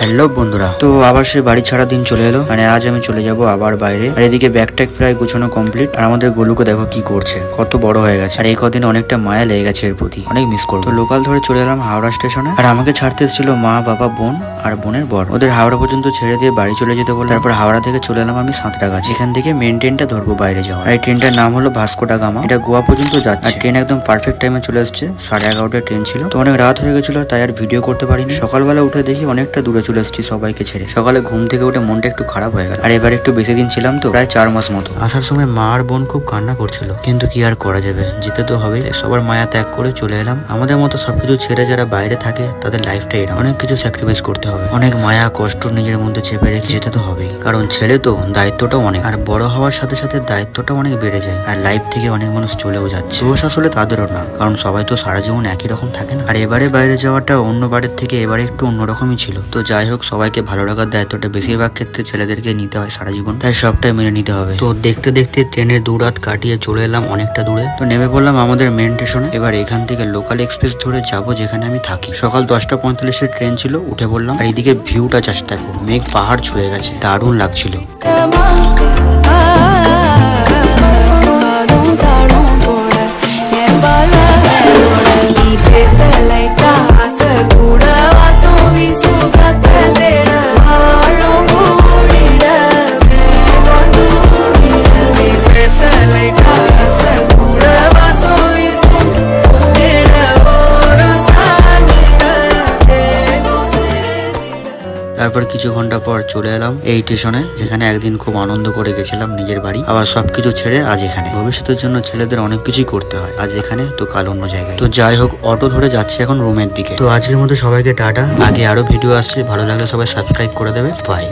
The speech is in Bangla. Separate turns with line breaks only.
হ্যালো বন্ধুরা, তো আবার সে বাড়ি ছাড়া দিন চলে এলো। মানে আজ আমি চলে যাব আবার বাইরে। আর এদিকে ব্যাগট্যাগ প্রায় গুছানো কমপ্লিট। আর আমাদের গোলুকে দেখো কি করছে, কত বড় হয়ে গেছে। আর এই কদিন অনেকটা মায়া লেগে গেছে এর প্রতি, অনেক মিস করবো। তো লোকাল ধরে চলে এলাম হাওড়া স্টেশনে। আর আমাকে ছাড়তে এসেছিল মা, বাবা, বোন আর বোনের বর। ওদের হাওড়া পর্যন্ত ছেড়ে দিয়ে বাড়ি চলে যেতে বলে। তারপর হাওড়া থেকে চলে এলাম আমি সাঁতরাগাছি। এখান থেকে মেন ট্রেনটা ধরবো বাইরে যাওয়া। আর এই ট্রেনটার নাম হলো ভাস্কো ডা গামা। এটা গোয়া পর্যন্ত যাচ্ছে। আর ট্রেন একদম পারফেক্ট টাইমে চলে এসছে। 11:30টার ট্রেন ছিল। তো অনেক রাত হয়ে গেছিল, তাই আর ভিডিও করতে পারিনি। সকালবেলা উঠে দেখি অনেকটা দূরে চলে এসেছি সবাইকে ছেড়ে। সকালে ঘুম থেকে উঠে মনটা একটু খারাপ হয়ে গেল। আর এবার একটু বেশি দিন ছিলাম তো, প্রায় 4 মাস মতো। আসার সময় মা আর বোন খুব কান্না করছিল, কিন্তু কি আর করা যাবে, যেতে তো হবে। সবার মায়া ত্যাগ করে চলে এলাম। আমাদের মতো সবকিছু ছেড়ে যারা বাইরে থাকে তাদের লাইফটা এরকম, অনেক কিছু স্যাক্রিফাইস করতে হবে, অনেক মায়া কষ্ট নিজের মধ্যে চেপে রেখে যেতে তো হবেই। কারণ ছেলে তো, দায়িত্বটাও অনেক। আর বড় হওয়ার সাথে সাথে দায়িত্বটাও অনেক বেড়ে যায়। আর লাইফ থেকে অনেক মানুষ চলেও যাচ্ছে। দোষ আসলে তাদেরও না, কারণ সবাই তো সারা জীবন একই রকম থাকে না। আর এবারে বাইরে যাওয়াটা অন্য বারের থেকে এবারে একটু অন্যরকমই ছিল। তো যাই হোক, সবাইকে ভালো রাখার দায়িত্বটা বেশিরভাগ ক্ষেত্রে ছেলেদেরকে নিতে হয় সারা জীবন, তাই সবটাই মেনে নিতে হবে। তো দেখতে দেখতে ট্রেনের দুরাত কাটিয়ে চলে এলাম অনেকটা দূরে। তো নেমে পড়লাম আমাদের মেন স্টেশনে। এবার এখান থেকে লোকাল এক্সপ্রেস ধরে যাবো যেখানে আমি থাকি। সকাল 10:45-এর ট্রেন ছিল, উঠে পড়লাম। আর এদিকে ভিউটা জাস্ট দেখো, মেঘ পাহাড় ছুঁয়ে গেছে, দারুণ লাগছিল। তারপর কিছু ঘন্টা পর চলে এলাম এই স্টেশনে, যেখানে একদিন খুব আনন্দ করে গেছিলাম নিজের বাড়ি। আবার সবকিছু ছেড়ে আজ এখানে। ভবিষ্যতের জন্য ছেলেদের অনেক কিছুই করতে হয়, আজ এখানে তো কাল অন্য জায়গায়। তো যাই হোক, অটো ধরে যাচ্ছে এখন রুমের দিকে। তো আজকের মতো সবাইকে টাটা। আগে আরো ভিডিও আসছে, ভালো লাগলে সবাই সাবস্ক্রাইব করে দেবে। বাই।